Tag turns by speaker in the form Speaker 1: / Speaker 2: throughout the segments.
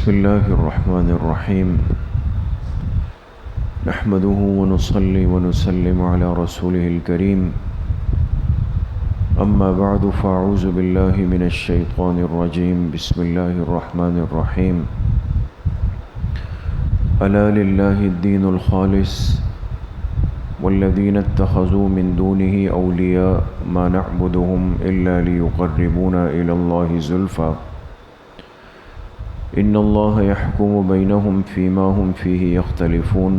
Speaker 1: بسم الله الرحمن الرحيم نحمده ونصلي ونسلم على رسوله الكريم أما بعد فأعوذ بالله من الشيطان الرجيم بسم الله الرحمن الرحيم ألا لله الدين الخالص والذين اتخذوا من دونه أولياء ما نعبدهم إلا ليقربونا إلى الله زلفى إن الله يحكم بينهم فيما هم فيه يختلفون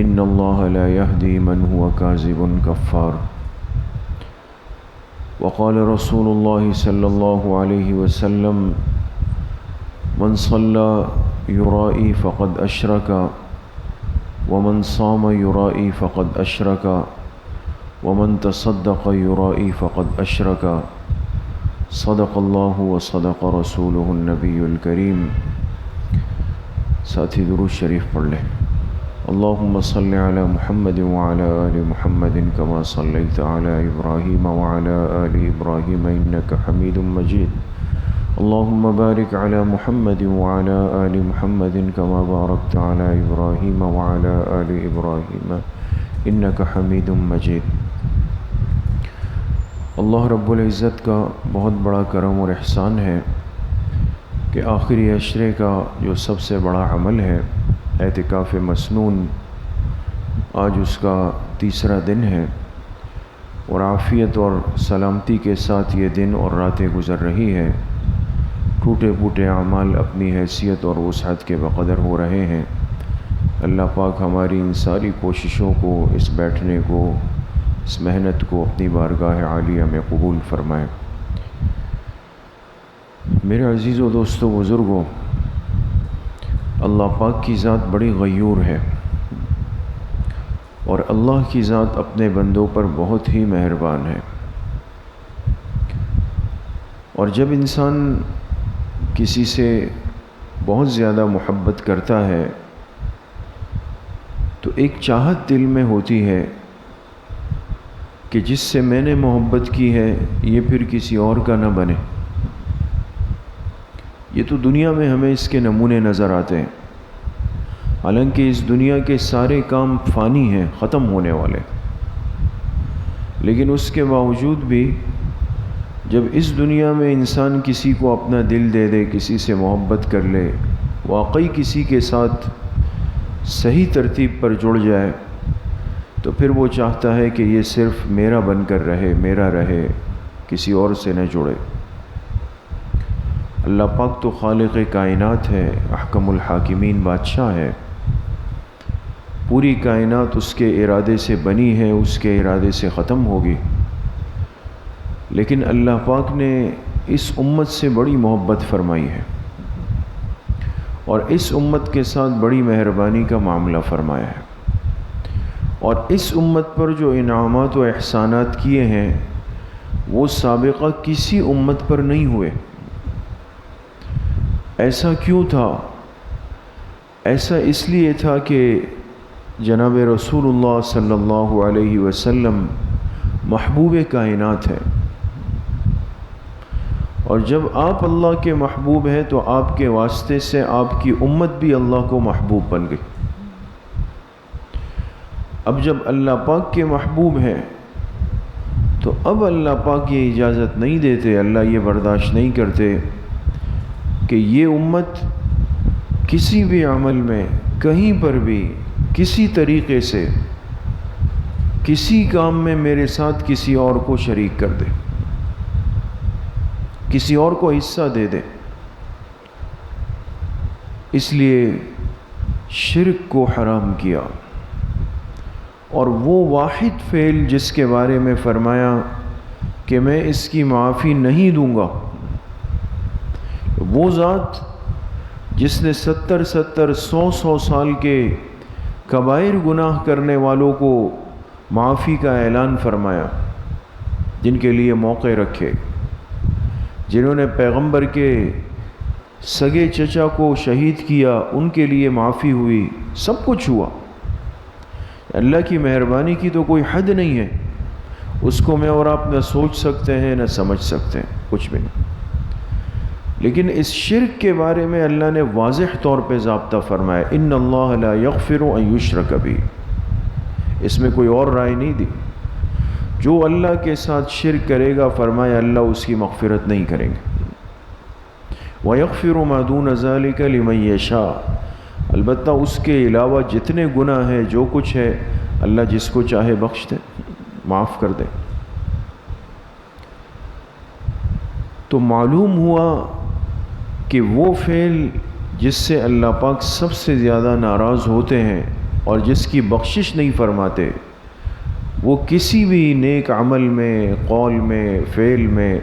Speaker 1: إن الله لا يهدي من هو كاذب كفار وقال رسول الله صلى الله عليه وسلم من صلى يرائي فقد أشرك ومن صام يرائي فقد أشرك ومن تصدق يرائي فقد أشرك صدق اللہ و صدق رسولہ النبی الکریم۔ ساتھی درود شریف پڑھ لیں۔ اللہم صل علی محمد وعلی آل محمد کما صلیت علی ابراہیم وعلی آل ابراہیم انک حمید مجید۔ اللہم بارک علی محمد وعلی آل محمد کما بارکت علی ابراہیم وعلی آل ابراہیم انک حمید مجید۔ اللہ رب العزت کا بہت بڑا کرم اور احسان ہے کہ آخری عشرے کا جو سب سے بڑا عمل ہے اعتکاف مسنون، آج اس کا تیسرا دن ہے اور عافیت اور سلامتی کے ساتھ یہ دن اور راتیں گزر رہی ہے۔ ٹوٹے پھوٹے اعمال اپنی حیثیت اور وسعت کے بقدر ہو رہے ہیں۔ اللہ پاک ہماری ان ساری کوششوں کو، اس بیٹھنے کو، اس محنت کو اپنی بارگاہ عالیہ میں قبول فرمائے۔ میرے عزیزو، دوستو، بزرگوں، اللہ پاک کی ذات بڑی غیور ہے اور اللہ کی ذات اپنے بندوں پر بہت ہی مہربان ہے۔ اور جب انسان کسی سے بہت زیادہ محبت کرتا ہے تو ایک چاہت دل میں ہوتی ہے کہ جس سے میں نے محبت کی ہے یہ پھر کسی اور کا نہ بنے۔ یہ تو دنیا میں ہمیں اس کے نمونے نظر آتے ہیں، حالانکہ اس دنیا کے سارے کام فانی ہیں، ختم ہونے والے، لیکن اس کے باوجود بھی جب اس دنیا میں انسان کسی کو اپنا دل دے دے، کسی سے محبت کر لے، واقعی کسی کے ساتھ صحیح ترتیب پر جڑ جائے، تو پھر وہ چاہتا ہے کہ یہ صرف میرا بن کر رہے، میرا رہے، کسی اور سے نہ جڑے۔ اللہ پاک تو خالق کائنات ہے، احکم الحاکمین بادشاہ ہے، پوری کائنات اس کے ارادے سے بنی ہے، اس کے ارادے سے ختم ہوگی، لیکن اللہ پاک نے اس امت سے بڑی محبت فرمائی ہے اور اس امت کے ساتھ بڑی مہربانی کا معاملہ فرمایا ہے، اور اس امت پر جو انعامات و احسانات کیے ہیں وہ سابقہ کسی امت پر نہیں ہوئے۔ ایسا کیوں تھا؟ ایسا اس لیے تھا کہ جناب رسول اللہ صلی اللہ علیہ وسلم محبوب کائنات ہے، اور جب آپ اللہ کے محبوب ہیں تو آپ کے واسطے سے آپ کی امت بھی اللہ کو محبوب بن گئی۔ اب جب اللہ پاک کے محبوب ہیں تو اب اللہ پاک یہ اجازت نہیں دیتے، اللہ یہ برداشت نہیں کرتے کہ یہ امت کسی بھی عمل میں، کہیں پر بھی، کسی طریقے سے، کسی کام میں میرے ساتھ کسی اور کو شریک کر دے، کسی اور کو حصہ دے دے۔ اس لیے شرک کو حرام کیا، اور وہ واحد فعل جس کے بارے میں فرمایا کہ میں اس کی معافی نہیں دوں گا، وہ ذات جس نے 70 سال کے کبائر گناہ کرنے والوں کو معافی کا اعلان فرمایا، جن کے لیے موقع رکھے، جنہوں نے پیغمبر کے سگے چچا کو شہید کیا، ان کے لیے معافی ہوئی، سب کچھ ہوا۔ اللہ کی مہربانی کی تو کوئی حد نہیں ہے، اس کو میں اور آپ نہ سوچ سکتے ہیں نہ سمجھ سکتے ہیں، کچھ بھی نہیں۔ لیکن اس شرک کے بارے میں اللہ نے واضح طور پہ ضابطہ فرمایا، ان اللہ لا یغفر ان یشرک بہ، اس میں کوئی اور رائے نہیں دی۔ جو اللہ کے ساتھ شرک کرے گا، فرمایا اللہ اس کی مغفرت نہیں کریں گے۔ وَيَغْفِرُ مَا دُونَ ذَلِكَ لِمَن يَشَاءُ، البتہ اس کے علاوہ جتنے گناہ ہیں، جو کچھ ہے، اللہ جس کو چاہے بخش دے، معاف کر دے۔ تو معلوم ہوا کہ وہ فعل جس سے اللہ پاک سب سے زیادہ ناراض ہوتے ہیں اور جس کی بخشش نہیں فرماتے، وہ کسی بھی نیک عمل میں، قول میں، فعل میں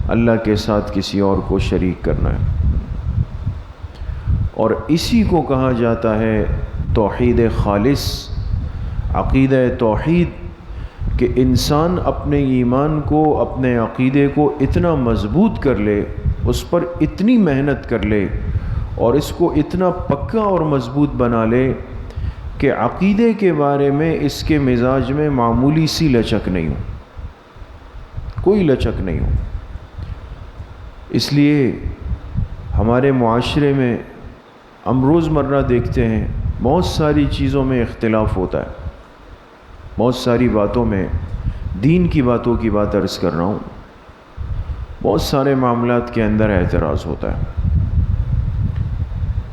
Speaker 1: اللہ کے ساتھ کسی اور کو شریک کرنا ہے۔ اور اسی کو کہا جاتا ہے توحید خالص، عقیدہ توحید، کہ انسان اپنے ایمان کو، اپنے عقیدے کو اتنا مضبوط کر لے، اس پر اتنی محنت کر لے اور اس کو اتنا پکا اور مضبوط بنا لے کہ عقیدے کے بارے میں اس کے مزاج میں معمولی سی لچک نہیں ہو، کوئی لچک نہیں ہو۔ اس لیے ہمارے معاشرے میں ہم روزمرہ دیکھتے ہیں بہت ساری چیزوں میں اختلاف ہوتا ہے، بہت ساری باتوں میں، دین کی باتوں کی بات عرض کر رہا ہوں، بہت سارے معاملات کے اندر اعتراض ہوتا ہے۔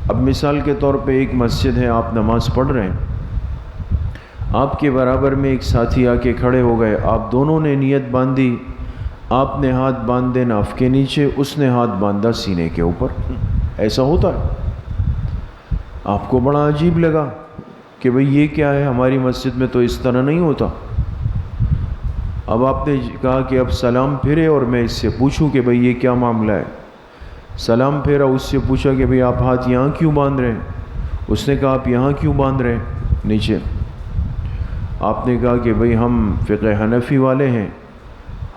Speaker 1: اب مثال کے طور پہ ایک مسجد ہے، آپ نماز پڑھ رہے ہیں، آپ کے برابر میں ایک ساتھی آ کے کھڑے ہو گئے، آپ دونوں نے نیت باندھی، آپ نے ہاتھ باندھے ناف کے نیچے، اس نے ہاتھ باندھا سینے کے اوپر۔ ایسا ہوتا ہے، آپ کو بڑا عجیب لگا کہ بھئی یہ کیا ہے، ہماری مسجد میں تو اس طرح نہیں ہوتا۔ اب آپ نے کہا کہ اب سلام پھرے اور میں اس سے پوچھوں کہ بھئی یہ کیا معاملہ ہے۔ سلام پھیرا، اس سے پوچھا کہ بھئی آپ ہاتھ یہاں کیوں باندھ رہے ہیں؟ اس نے کہا آپ یہاں کیوں باندھ رہے ہیں نیچے؟ آپ نے کہا کہ بھئی ہم فقہ حنفی والے ہیں،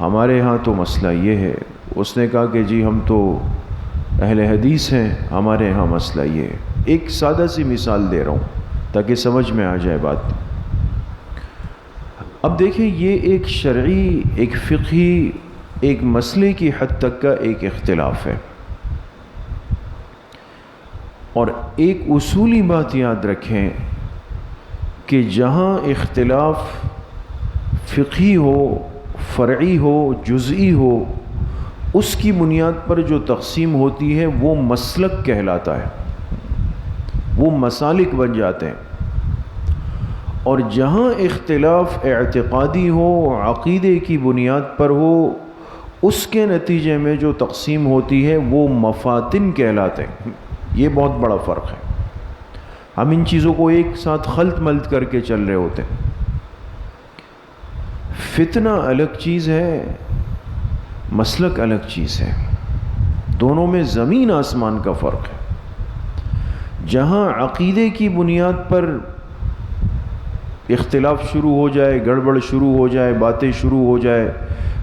Speaker 1: ہمارے ہاں تو مسئلہ یہ ہے۔ اس نے کہا کہ جی ہم تو اہل حدیث ہیں، ہمارے ہاں مسئلہ یہ ہے۔ ایک سادہ سی مثال دے رہا ہوں تاکہ سمجھ میں آ جائے بات۔ اب دیکھیں، یہ ایک شرعی، ایک فقہی، ایک مسئلے کی حد تک کا ایک اختلاف ہے، اور ایک اصولی بات یاد رکھیں کہ جہاں اختلاف فقہی ہو، فرعی ہو، جزئی ہو، اس کی بنیاد پر جو تقسیم ہوتی ہے وہ مسلک کہلاتا ہے، وہ مسالک بن جاتے ہیں۔ اور جہاں اختلاف اعتقادی ہو، عقیدے کی بنیاد پر ہو، اس کے نتیجے میں جو تقسیم ہوتی ہے وہ مفاتن کہلاتے ہیں۔ یہ بہت بڑا فرق ہے، ہم ان چیزوں کو ایک ساتھ خلط ملط کر کے چل رہے ہوتے ہیں۔ فتنہ الگ چیز ہے، مسلک الگ چیز ہے، دونوں میں زمین آسمان کا فرق ہے۔ جہاں عقیدے کی بنیاد پر اختلاف شروع ہو جائے، گڑبڑ شروع ہو جائے، باتیں شروع ہو جائے،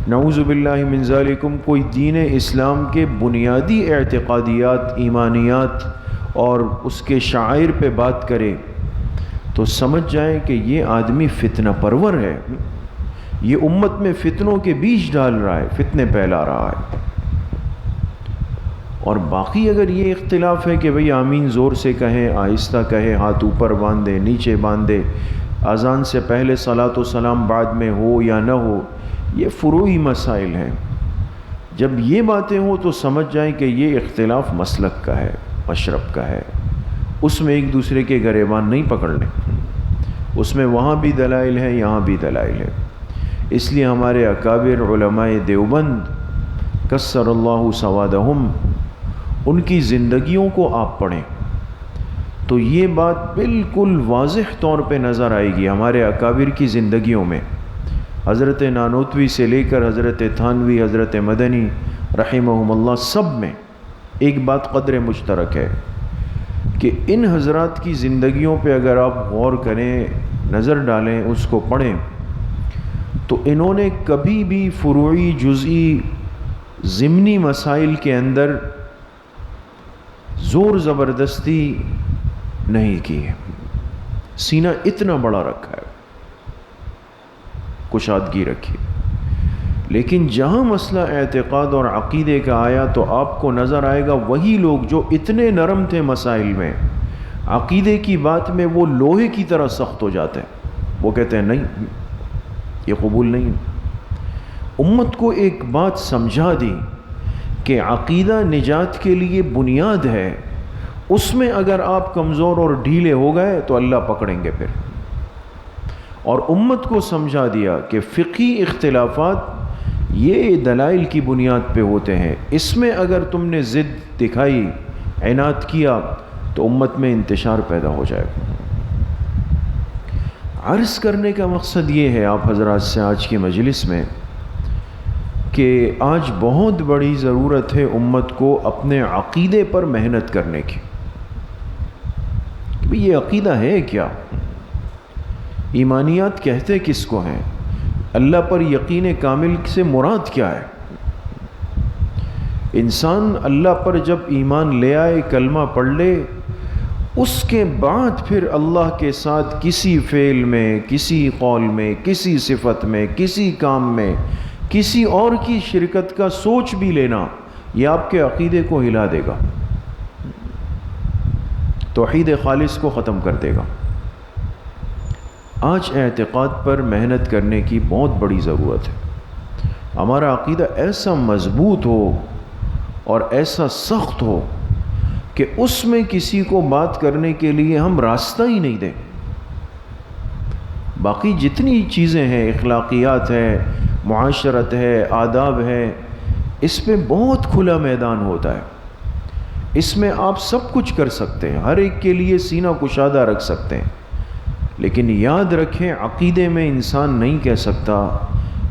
Speaker 1: نعوذ باللہ من ذالکم، کوئی دین اسلام کے بنیادی اعتقادیات، ایمانیات اور اس کے شعائر پہ بات کرے، تو سمجھ جائیں کہ یہ آدمی فتنہ پرور ہے، یہ امت میں فتنوں کے بیج ڈال رہا ہے، فتنے پھیلا رہا ہے۔ اور باقی اگر یہ اختلاف ہے کہ بھئی آمین زور سے کہیں، آہستہ کہیں، ہاتھ اوپر باندھے، نیچے باندھے، اذان سے پہلے صلاۃ و سلام بعد میں ہو یا نہ ہو، یہ فروعی مسائل ہیں۔ جب یہ باتیں ہوں تو سمجھ جائیں کہ یہ اختلاف مسلک کا ہے، مشرب کا ہے، اس میں ایک دوسرے کے گریبان نہیں پکڑنے، اس میں وہاں بھی دلائل ہیں، یہاں بھی دلائل ہیں۔ اس لیے ہمارے اکابر علماء دیوبند کسر اللہ سوادہم، ان کی زندگیوں کو آپ پڑھیں تو یہ بات بالکل واضح طور پہ نظر آئے گی ہمارے اکابر کی زندگیوں میں۔ حضرت نانوتوی سے لے کر حضرت تھانوی، حضرت مدنی رحمہم اللہ، سب میں ایک بات قدر مشترک ہے کہ ان حضرات کی زندگیوں پہ اگر آپ غور کریں، نظر ڈالیں، اس کو پڑھیں، تو انہوں نے کبھی بھی فروعی، جزئی، ضمنی مسائل کے اندر زور زبردستی نہیں کی ہے، سینہ اتنا بڑا رکھا ہے، کشادگی رکھی۔ لیکن جہاں مسئلہ اعتقاد اور عقیدے کا آیا تو آپ کو نظر آئے گا وہی لوگ جو اتنے نرم تھے مسائل میں، عقیدے کی بات میں وہ لوہے کی طرح سخت ہو جاتے ہیں۔ وہ کہتے ہیں نہیں، یہ قبول نہیں۔ امت کو ایک بات سمجھا دی کہ عقیدہ نجات کے لیے بنیاد ہے، اس میں اگر آپ کمزور اور ڈھیلے ہو گئے تو اللہ پکڑیں گے پھر۔ اور امت کو سمجھا دیا کہ فقہی اختلافات یہ دلائل کی بنیاد پہ ہوتے ہیں، اس میں اگر تم نے ضد دکھائی، عناد کیا تو امت میں انتشار پیدا ہو جائے گا۔ عرض کرنے کا مقصد یہ ہے آپ حضرات سے آج کی مجلس میں کہ آج بہت بڑی ضرورت ہے امت کو اپنے عقیدے پر محنت کرنے کی۔ کہ یہ عقیدہ ہے کیا؟ ایمانیات کہتے کس کو ہیں؟ اللہ پر یقین کامل سے مراد کیا ہے؟ انسان اللہ پر جب ایمان لے آئے، کلمہ پڑھ لے، اس کے بعد پھر اللہ کے ساتھ کسی فعل میں، کسی قول میں، کسی صفت میں، کسی کام میں کسی اور کی شرکت کا سوچ بھی لینا، یہ آپ کے عقیدے کو ہلا دے گا، توحید خالص کو ختم کر دے گا۔ آج اعتقاد پر محنت کرنے کی بہت بڑی ضرورت ہے۔ ہمارا عقیدہ ایسا مضبوط ہو اور ایسا سخت ہو کہ اس میں کسی کو بات کرنے کے لیے ہم راستہ ہی نہیں دیں۔ باقی جتنی چیزیں ہیں، اخلاقیات ہے، معاشرت ہے، آداب ہے، اس میں بہت کھلا میدان ہوتا ہے، اس میں آپ سب کچھ کر سکتے ہیں، ہر ایک کے لیے سینہ کشادہ رکھ سکتے ہیں، لیکن یاد رکھیں عقیدے میں انسان نہیں کہہ سکتا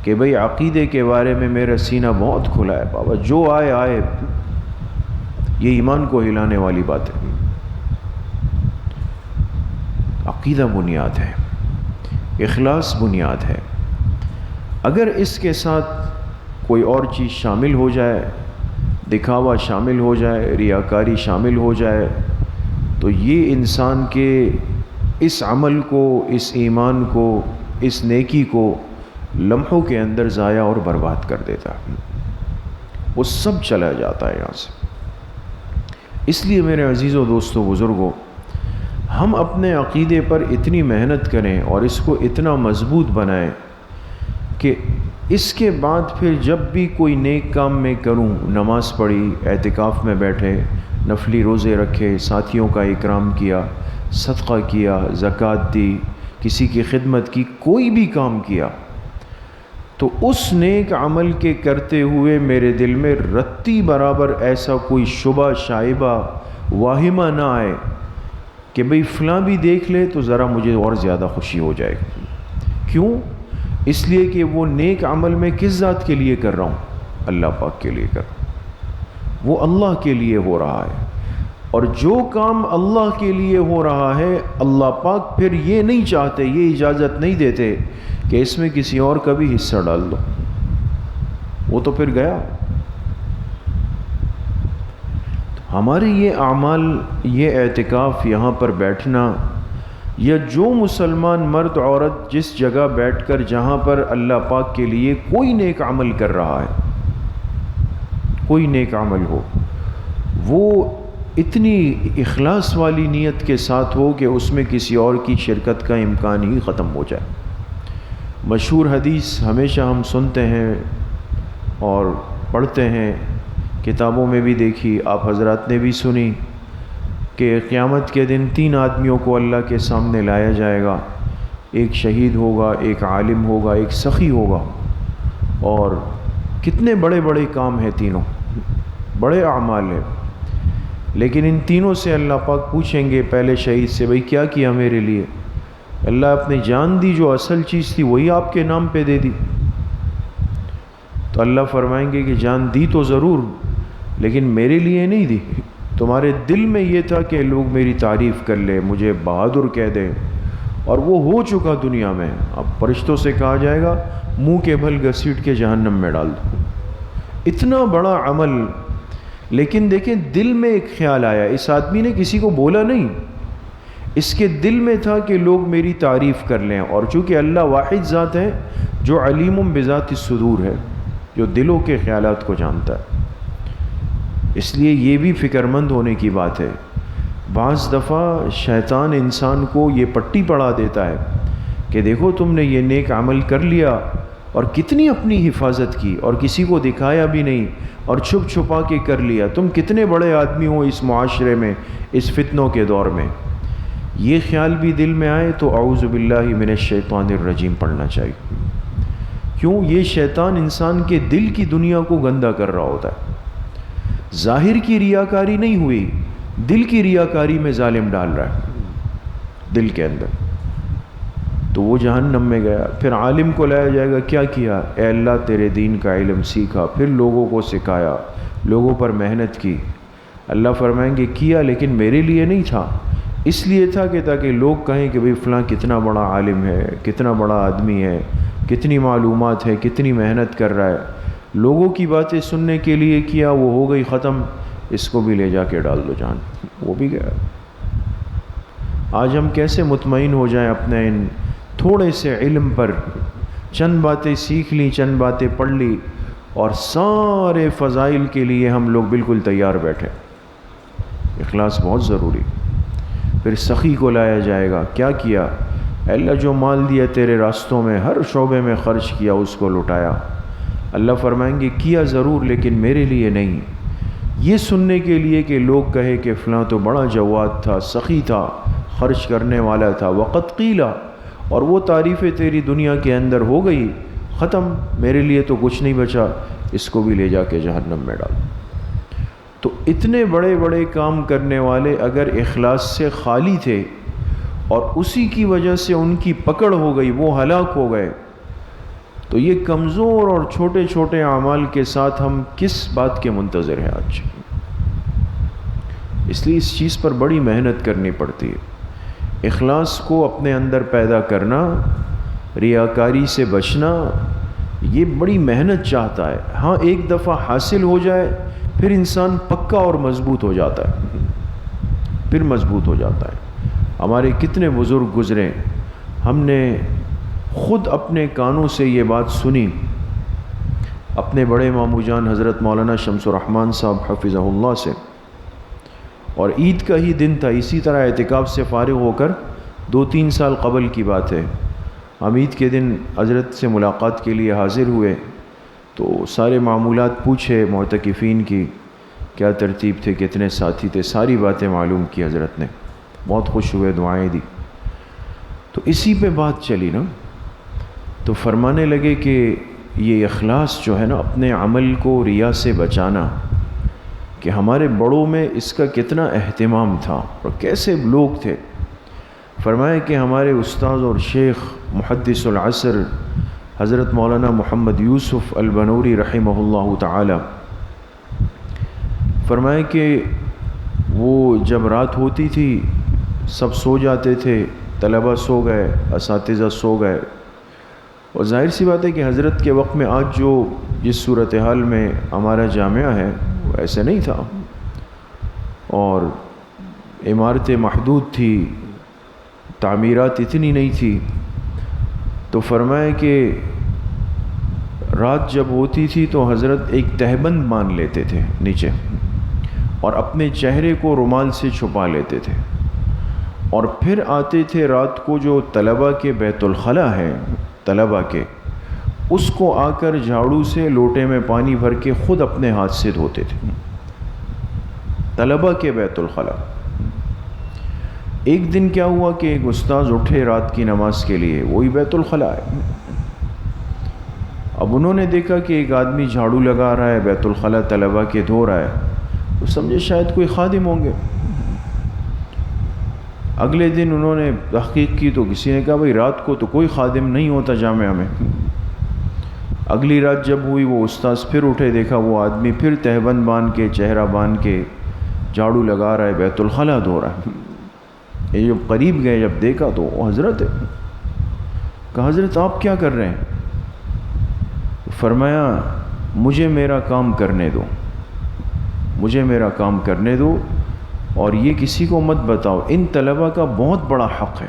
Speaker 1: کہ بھئی عقیدے کے بارے میں میرا سینہ بہت کھلا ہے، بابا جو آئے آئے۔ یہ ایمان کو ہلانے والی بات ہے۔ عقیدہ بنیاد ہے، اخلاص بنیاد ہے۔ اگر اس کے ساتھ کوئی اور چیز شامل ہو جائے، دکھاوا شامل ہو جائے، ریاکاری شامل ہو جائے، تو یہ انسان کے اس عمل کو، اس ایمان کو، اس نیکی کو لمحوں کے اندر ضائع اور برباد کر دیتا ہے، وہ سب چلا جاتا ہے یہاں سے۔ اس لیے میرے عزیزوں، دوستوں، بزرگوں، ہم اپنے عقیدے پر اتنی محنت کریں اور اس کو اتنا مضبوط بنائیں کہ اس کے بعد پھر جب بھی کوئی نیک کام میں کروں، نماز پڑھی، اعتکاف میں بیٹھے، نفلی روزے رکھے، ساتھیوں کا اکرام کیا، صدقہ کیا، زکوٰۃ دی، کسی کی خدمت کی، کوئی بھی کام کیا، تو اس نیک عمل کے کرتے ہوئے میرے دل میں رتی برابر ایسا کوئی شبہ، شائبہ، واہمہ نہ آئے کہ بھئی فلاں بھی دیکھ لے تو ذرا مجھے اور زیادہ خوشی ہو جائے گی۔ کیوں؟ اس لیے کہ وہ نیک عمل میں کس ذات کے لیے کر رہا ہوں؟ اللہ پاک کے لیے کر رہا ہوں، وہ اللہ کے لیے ہو رہا ہے۔ اور جو کام اللہ کے لیے ہو رہا ہے، اللہ پاک پھر یہ نہیں چاہتے، یہ اجازت نہیں دیتے کہ اس میں کسی اور کا بھی حصہ ڈال دو، وہ تو پھر گیا۔ ہمارے یہ اعمال، یہ اعتکاف، یہاں پر بیٹھنا، یا جو مسلمان مرد عورت جس جگہ بیٹھ کر جہاں پر اللہ پاک کے لیے کوئی نیک عمل کر رہا ہے، کوئی نیک عمل ہو، وہ اتنی اخلاص والی نیت کے ساتھ ہو کہ اس میں کسی اور کی شرکت کا امکان ہی ختم ہو جائے۔ مشہور حدیث ہمیشہ ہم سنتے ہیں اور پڑھتے ہیں، کتابوں میں بھی دیکھی، آپ حضرات نے بھی سنی کہ قیامت کے دن 3 آدمیوں کو اللہ کے سامنے لایا جائے گا، ایک شہید ہوگا، ایک عالم ہوگا، ایک سخی ہوگا، اور کتنے بڑے بڑے کام ہیں، تینوں بڑے اعمال ہیں، لیکن ان تینوں سے اللہ پاک پوچھیں گے، پہلے شہید سے، بھئی کیا کیا میرے لیے؟ اللہ اپنی جان دی، جو اصل چیز تھی وہی آپ کے نام پہ دے دی۔ تو اللہ فرمائیں گے کہ جان دی تو ضرور، لیکن میرے لیے نہیں دی، تمہارے دل میں یہ تھا کہ لوگ میری تعریف کر لیں، مجھے بہادر کہہ دیں، اور وہ ہو چکا دنیا میں۔ اب فرشتوں سے کہا جائے گا منہ کے بھل گھسیٹ کے جہنم میں ڈال دو۔ اتنا بڑا عمل، لیکن دیکھیں دل میں ایک خیال آیا، اس آدمی نے کسی کو بولا نہیں، اس کے دل میں تھا کہ لوگ میری تعریف کر لیں، اور چونکہ اللہ واحد ذات ہے جو علیم بذات الصدور ہے، جو دلوں کے خیالات کو جانتا ہے۔ اس لیے یہ بھی فکر مند ہونے کی بات ہے۔ بعض دفعہ شیطان انسان کو یہ پٹی پڑھا دیتا ہے کہ دیکھو تم نے یہ نیک عمل کر لیا اور کتنی اپنی حفاظت کی اور کسی کو دکھایا بھی نہیں اور چھپ چھپا کے کر لیا، تم کتنے بڑے آدمی ہو اس معاشرے میں، اس فتنوں کے دور میں۔ یہ خیال بھی دل میں آئے تو اعوذ باللہ من الشیطان الرجیم پڑھنا چاہیے۔ کیوں؟ یہ شیطان انسان کے دل کی دنیا کو گندہ کر رہا ہوتا ہے۔ ظاہر کی ریاکاری نہیں ہوئی، دل کی ریاکاری میں ظالم ڈال رہا ہے دل کے اندر، تو وہ جہنم میں گیا۔ پھر عالم کو لایا جائے گا، کیا کیا؟ اے اللہ تیرے دین کا علم سیکھا، پھر لوگوں کو سکھایا، لوگوں پر محنت کی۔ اللہ فرمائیں گے کیا لیکن میرے لیے نہیں تھا، اس لیے تھا کہ تاکہ لوگ کہیں کہ بھئی فلاں کتنا بڑا عالم ہے، کتنا بڑا آدمی ہے، کتنی معلومات ہے، کتنی محنت کر رہا ہے۔ لوگوں کی باتیں سننے کے لیے کیا، وہ ہو گئی ختم، اس کو بھی لے جا کے ڈال دو جان، وہ بھی گیا۔ آج ہم کیسے مطمئن ہو جائیں اپنے ان تھوڑے سے علم پر؟ چند باتیں سیکھ لی، چند باتیں پڑھ لی اور سارے فضائل کے لیے ہم لوگ بالکل تیار بیٹھے۔ اخلاص بہت ضروری۔ پھر سخی کو لایا جائے گا، کیا کیا؟ اے اللہ جو مال دیا تیرے راستوں میں ہر شعبے میں خرچ کیا، اس کو لٹایا۔ اللہ فرمائیں گے کیا ضرور لیکن میرے لیے نہیں، یہ سننے کے لیے کہ لوگ کہے کہ فلاں تو بڑا جواد تھا، سخی تھا، خرچ کرنے والا تھا۔ وقت قیلا، اور وہ تعریفیں تیری دنیا کے اندر ہو گئی، ختم، میرے لیے تو کچھ نہیں بچا، اس کو بھی لے جا کے جہنم میں ڈال۔ تو اتنے بڑے بڑے کام کرنے والے اگر اخلاص سے خالی تھے اور اسی کی وجہ سے ان کی پکڑ ہو گئی، وہ ہلاک ہو گئے، تو یہ کمزور اور چھوٹے چھوٹے اعمال کے ساتھ ہم کس بات کے منتظر ہیں آج؟ اس لیے اس چیز پر بڑی محنت کرنی پڑتی ہے۔ اخلاص کو اپنے اندر پیدا کرنا، ریاکاری سے بچنا، یہ بڑی محنت چاہتا ہے۔ ہاں ایک دفعہ حاصل ہو جائے پھر انسان پکا اور مضبوط ہو جاتا ہے، پھر مضبوط ہو جاتا ہے۔ ہمارے کتنے بزرگ گزرے، ہم نے خود اپنے کانوں سے یہ بات سنی اپنے بڑے مامو جان حضرت مولانا شمس الرحمن صاحب حفظہ اللہ سے، اور عید کا ہی دن تھا، اسی طرح اعتکاف سے فارغ ہو کر 2-3 سال قبل کی بات ہے۔ ہم عید کے دن حضرت سے ملاقات کے لیے حاضر ہوئے تو سارے معمولات پوچھے معتکفین کی، کیا ترتیب تھے، کتنے ساتھی تھے، ساری باتیں معلوم کی حضرت نے، بہت خوش ہوئے، دعائیں دی۔ تو اسی پہ بات چلی نا، تو فرمانے لگے کہ یہ اخلاص جو ہے نا، اپنے عمل کو ریا سے بچانا، کہ ہمارے بڑوں میں اس کا کتنا اہتمام تھا اور کیسے لوگ تھے۔ فرمایا کہ ہمارے استاذ اور شیخ محدث العصر حضرت مولانا محمد یوسف البنوری رحمہ اللہ تعالی، فرمایا کہ وہ جب رات ہوتی تھی سب سو جاتے تھے، طلبہ سو گئے، اساتذہ سو گئے، اور ظاہر سی بات ہے کہ حضرت کے وقت میں آج جو جس صورتحال میں ہمارا جامعہ ہے وہ ایسے نہیں تھا، اور عمارتیں محدود تھی، تعمیرات اتنی نہیں تھی۔ تو فرمایا کہ رات جب ہوتی تھی تو حضرت ایک تہبند باندھ لیتے تھے نیچے اور اپنے چہرے کو رومال سے چھپا لیتے تھے، اور پھر آتے تھے رات کو جو طلبہ کے بیت الخلا ہے، طلبہ کے، اس کو آ کر جھاڑو سے لوٹے میں پانی بھر کے خود اپنے ہاتھ سے دھوتے تھے، طلبہ کے بیت الخلا۔ ایک دن کیا ہوا کہ ایک استاذ اٹھے رات کی نماز کے لیے، وہی بیت الخلا ہے۔ اب انہوں نے دیکھا کہ ایک آدمی جھاڑو لگا رہا ہے، بیت الخلا طلبہ کے دھو رہا ہے، تو سمجھے شاید کوئی خادم ہوں گے۔ اگلے دن انہوں نے تحقیق کی تو کسی نے کہا بھئی رات کو تو کوئی خادم نہیں ہوتا جامعہ میں۔ اگلی رات جب ہوئی وہ استاذ پھر اٹھے، دیکھا وہ آدمی پھر تہبند باندھ کے، چہرہ باندھ کے جھاڑو لگا رہا ہے، بیت الخلا دھو رہا ہے۔ یہ جب قریب گئے، جب دیکھا تو وہ حضرت ہے۔ کہا حضرت آپ کیا کر رہے ہیں؟ فرمایا مجھے میرا کام کرنے دو، مجھے میرا کام کرنے دو، اور یہ کسی کو مت بتاؤ۔ ان طلبہ کا بہت بڑا حق ہے،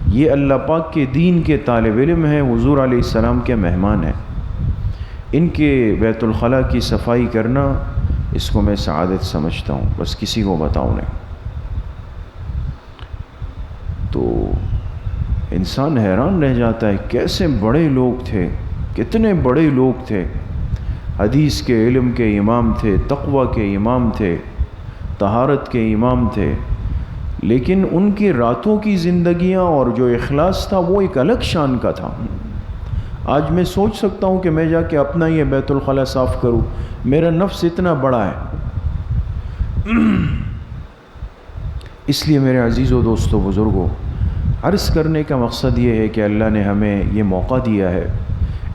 Speaker 1: یہ اللہ پاک کے دین کے طالب علم ہیں، حضور علیہ السلام کے مہمان ہیں، ان کے بیت الخلاء کی صفائی کرنا، اس کو میں سعادت سمجھتا ہوں، بس کسی کو بتاؤں نہیں۔ تو انسان حیران رہ جاتا ہے، کیسے بڑے لوگ تھے، کتنے بڑے لوگ تھے، حدیث کے علم کے امام تھے، تقوی کے امام تھے، طہارت کے امام تھے، لیکن ان کی راتوں کی زندگیاں اور جو اخلاص تھا وہ ایک الگ شان کا تھا۔ آج میں سوچ سکتا ہوں کہ میں جا کے اپنا یہ بیت الخلاء صاف کروں، میرا نفس اتنا بڑا ہے۔ اس لیے میرے عزیزو، دوستو، بزرگوں، عرض کرنے کا مقصد یہ ہے کہ اللہ نے ہمیں یہ موقع دیا ہے،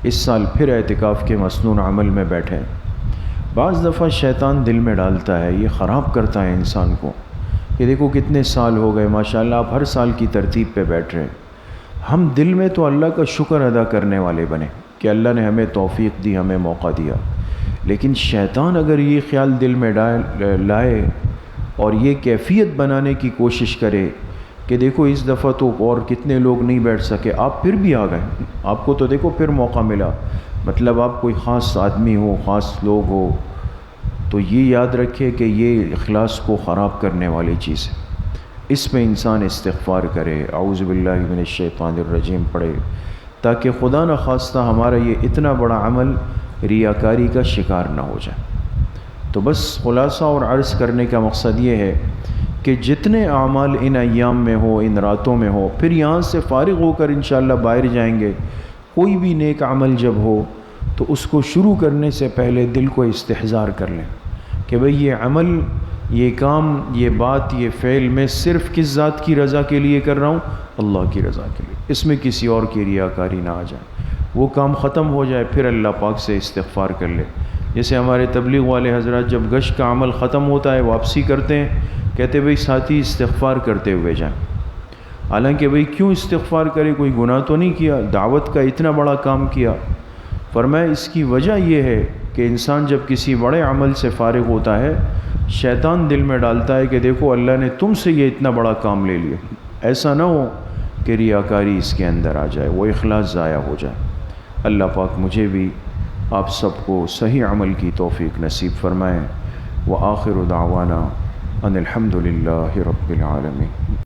Speaker 1: اس سال پھر اعتکاف کے مسنون عمل میں بیٹھیں۔ بعض دفعہ شیطان دل میں ڈالتا ہے، یہ خراب کرتا ہے انسان کو، کہ دیکھو کتنے سال ہو گئے، ماشاءاللہ آپ ہر سال کی ترتیب پہ بیٹھ رہے ہیں۔ ہم دل میں تو اللہ کا شکر ادا کرنے والے بنے کہ اللہ نے ہمیں توفیق دی، ہمیں موقع دیا، لیکن شیطان اگر یہ خیال دل میں لائے اور یہ کیفیت بنانے کی کوشش کرے کہ دیکھو اس دفعہ تو اور کتنے لوگ نہیں بیٹھ سکے، آپ پھر بھی آ گئے، آپ کو تو دیکھو پھر موقع ملا، مطلب آپ کوئی خاص آدمی ہو، خاص لوگ ہو، تو یہ یاد رکھے کہ یہ اخلاص کو خراب کرنے والی چیز ہے۔ اس میں انسان استغفار کرے، اعوذ باللہ من الشیطان الرجیم پڑھے، تاکہ خدا نہ خواستہ ہمارا یہ اتنا بڑا عمل ریاکاری کا شکار نہ ہو جائے۔ تو بس خلاصہ اور عرض کرنے کا مقصد یہ ہے کہ جتنے اعمال ان ایام میں ہو، ان راتوں میں ہو، پھر یہاں سے فارغ ہو کر انشاءاللہ باہر جائیں گے، کوئی بھی نیک عمل جب ہو تو اس کو شروع کرنے سے پہلے دل کو استحضار کر لیں کہ بھئی یہ عمل، یہ کام، یہ بات، یہ فعل میں صرف کس ذات کی رضا کے لیے کر رہا ہوں؟ اللہ کی رضا کے لیے، اس میں کسی اور کی ریاکاری نہ آ جائے۔ وہ کام ختم ہو جائے پھر اللہ پاک سے استغفار کر لے۔ جیسے ہمارے تبلیغ والے حضرات جب گشت کا عمل ختم ہوتا ہے، واپسی کرتے ہیں، کہتے بھئی ساتھی استغفار کرتے ہوئے جائیں۔ حالانکہ بھئی کیوں استغفار کرے، کوئی گناہ تو نہیں کیا، دعوت کا اتنا بڑا کام کیا۔ فرمایا اس کی وجہ یہ ہے کہ انسان جب کسی بڑے عمل سے فارغ ہوتا ہے، شیطان دل میں ڈالتا ہے کہ دیکھو اللہ نے تم سے یہ اتنا بڑا کام لے لیا، ایسا نہ ہو کہ ریاکاری اس کے اندر آ جائے، وہ اخلاص ضائع ہو جائے۔ اللہ پاک مجھے بھی آپ سب کو صحیح عمل کی توفیق نصیب فرمائیں۔ وآخر دعوانا ان الحمد للہ رب العالمین۔